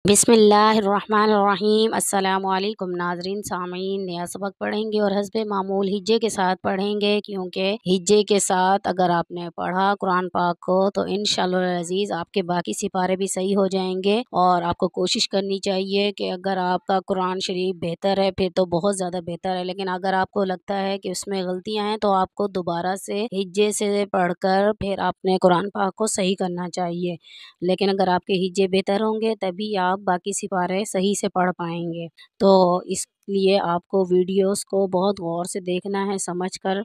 बिस्मिल्लाहिर्रहमानिर्रहीम। अस्सलाम वालेकुम नाज़रीन सामीन। नया सबक पढ़ेंगे और हस्बे मामूल हिज्जे के साथ पढ़ेंगे, क्योंकि हिज्जे के साथ अगर आपने पढ़ा कुरान पाक को तो इंशाअल्लाह अज़ीज़ आपके बाकी सिपारे भी सही हो जाएंगे। और आपको कोशिश करनी चाहिए कि अगर आपका कुरान शरीफ बेहतर है फिर तो बहुत ज़्यादा बेहतर है, लेकिन अगर आपको लगता है कि उसमें गलतियाँ हैं तो आपको दोबारा से हिज्जे से पढ़कर फिर आपने कुरान पाक को सही करना चाहिए। लेकिन अगर आपके हिज्जे बेहतर होंगे तभी आप बाकी सिपारे सही से पढ़ पाएंगे। तो इसलिए आपको वीडियोस को बहुत गौर से देखना है, समझकर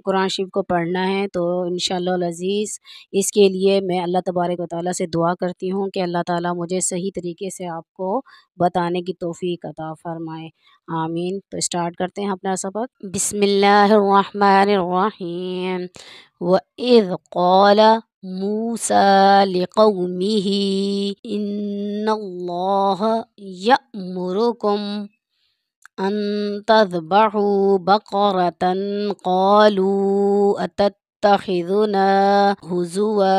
कुरान शरीफ को पढ़ना है। तो इंशाअल्लाह अज़ीज़ इसके लिए मैं अल्लाह तबारक व तआला से दुआ करती हूँ कि अल्लाह ताला मुझे सही तरीके से आपको बताने की तौफीक अता फ़रमाए। आमीन। तो स्टार्ट करते हैं अपना सबक। बिस्मिल्लाहिर्रहमानिर्रहीम। व इज़ क़ाल मूसा लिक़ौमिही इन्नल्लाह यअमुरुकुम अन तज़बहू बक़रतन क़ालू अतत्तख़िज़ुना हुज़ुवा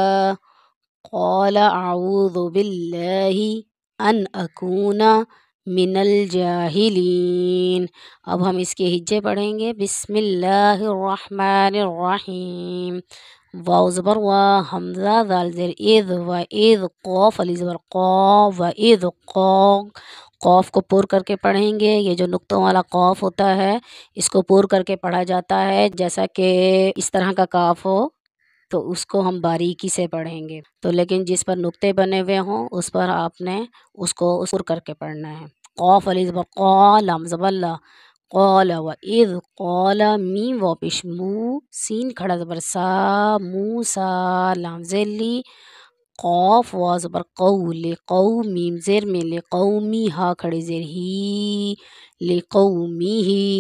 क़ाल अऊज़ु बिल्लाहि अन अकूना मिनल जाहिलीन। अब हम इसके हिज्जे पढ़ेंगे। बिस्मिल्लाहिर्रहमानिर्रहीम। वाव ज़बर वा, हमज़ा ज़ाल ज़ेर इज़, व इज़ क़ाफ़ अली ज़बर क़ा, व इज़ क़ा। क़ाफ़ को पुर करके पढ़ेंगे। ये जो नुक्तों वाला क़ाफ़ होता है इसको पुर करके पढ़ा जाता है, जैसा कि इस तरह का काफ़ हो तो उसको हम बारीकी से पढ़ेंगे। तो लेकिन जिस पर नुक्ते बने हुए हों उस पर आपने उसको पुर करके पढ़ना है। क़ाफ़ अली ज़बर क़ा, लाम ज़बर ला, क़ाल व इज़ क़ाल, मीम वाव पेश मू, सीन खड़ा ज़बर सा, मूसा, लाम ज़ेर ली, क़ाफ़ वाव ज़बर क़ौ, लिक़ौ, मीम ज़ेर में लिक़ौमी, हा खड़ी ज़ेर ही, लिक़ौमिही।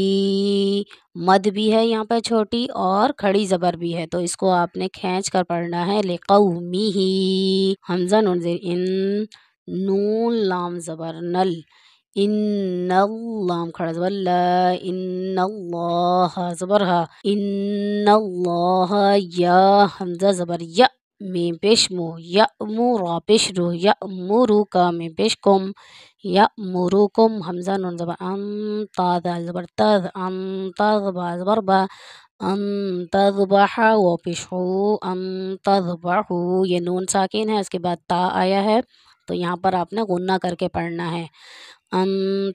मद भी है यहाँ पर छोटी और खड़ी ज़बर भी है, तो इसको आपने खींच कर पढ़ना है। लिक़ौमिही, हमज़ा नून ज़ेर इन, नून लाम ज़बर नल, इन्नल, लाम खड़ा ज़बर ला, इन्नल्लाह ज़बर हा, इन्नल्लाह या, हमज़ा ज़बर या, मीम पेश मु, यअमु, रा पेश रु, यअमुरु का, मीम पेश कुम, यअमुरुकुम, हमज़ा नून ज़बर अम, ता दाल ज़बर तज़, अम तज़, बा ज़बर बा, अम तज़बहा, वाव पेश हू, अम तज़बहू। ये नून साकिन है, उसके बाद ता आया है तो यहाँ पर आपने गुन्ना करके पढ़ना है। अम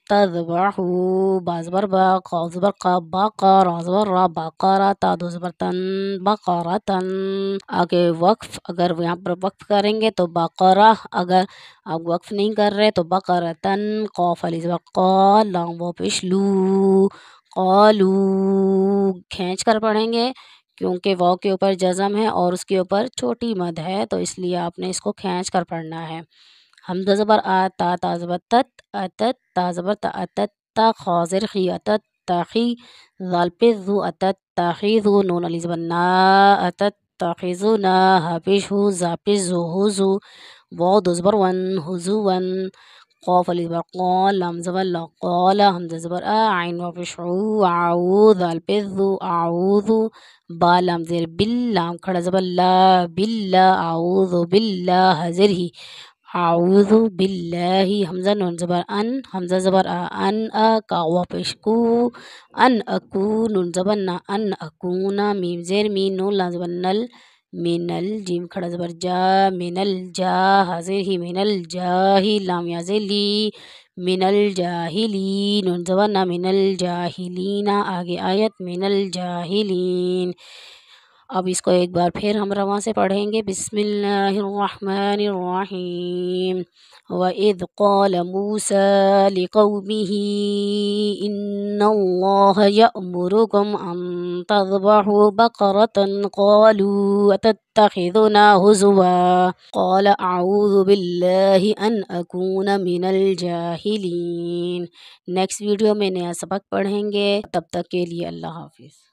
तज़बहू, बा ज़बर बा, क़ाफ़ ज़बर क़ा, बाक़ा, रा ज़बर रा, बाक़रा, ता दो ज़बर तन, बक़रतन। आगे वक्फ़, अगर यहाँ पर वक्फ़ करेंगे तो बाक़रा, अगर आप वक्फ़ नहीं कर रहे तो बक़रतन। क़ाफ़ अली ज़बर क़ा, लाम वाव पेश लू, क़ालू, खींच कर पढ़ेंगे क्योंकि वाव के ऊपर जज़म है और उसके ऊपर छोटी मद है, तो इसलिए आपने इसको खींच कर पढ़ना है। हमज़ा ज़बर आ, ता ता ज़बर तत, अतत, ता ज़बर ता, अतत ता, खा ज़ेर खी, अतत ताखी, ज़ाल पे ज़ु, अतत ताखीज़ु, नून अली ज़बर ना, अतत ताखीज़ुना, हा पेश हू, ज़ा पेश ज़ु, हुज़ु, वाव दो ज़बर वन, हुज़ुवन, क़ाफ़ अली ज़बर क़ा, लाम ज़बर ला, क़ाला, हमज़ा ज़बर आ, आइन वाव पेश ऊ, आऊ, ज़ाल पे ज़ु, आऊज़ु, बा लाम ज़ेर बिल, लाम खड़ा ज़बर ला, बिल्ला, आऊज़ु बिल्ला, हा ज़ेर ही, आऊज़ु बिल्लाहि, हमज़ा नून ज़बर अन, हमज़ा ज़बर आ, अन अ, का वाव पेश कू, अन अकू, नून ज़बर ना, अन अकूना, मीम ज़ेर मी, नून लाम ज़बर नल, मिनल, जीम खड़ा ज़बर जा, मिनल जा, हाज़िर ही, मिनल जाही, लाम या ज़ेर ली, मिनल जाहिली, नून ज़बर ना, मिनल जाहिलीना। आगे आयत मिनल जाहिलीन। अब इसको एक बार फिर हम रवा से पढ़ेंगे। बिस्मिल्लाहिर्रहमानिर्रहीम। व इज़ क़ाल मूसा लिक़ौमिही इन्नल्लाह यअमुरुकुम अन तज़बहू बक़रतन क़ालू अतत्तख़िज़ुना हुज़ुवा क़ाल अऊज़ु बिल्लाहि अन अकूना मिनल जाहिलीन। नेक्स्ट वीडियो में नया सबक पढ़ेंगे, तब तक के लिए अल्लाह हाफ़िज़।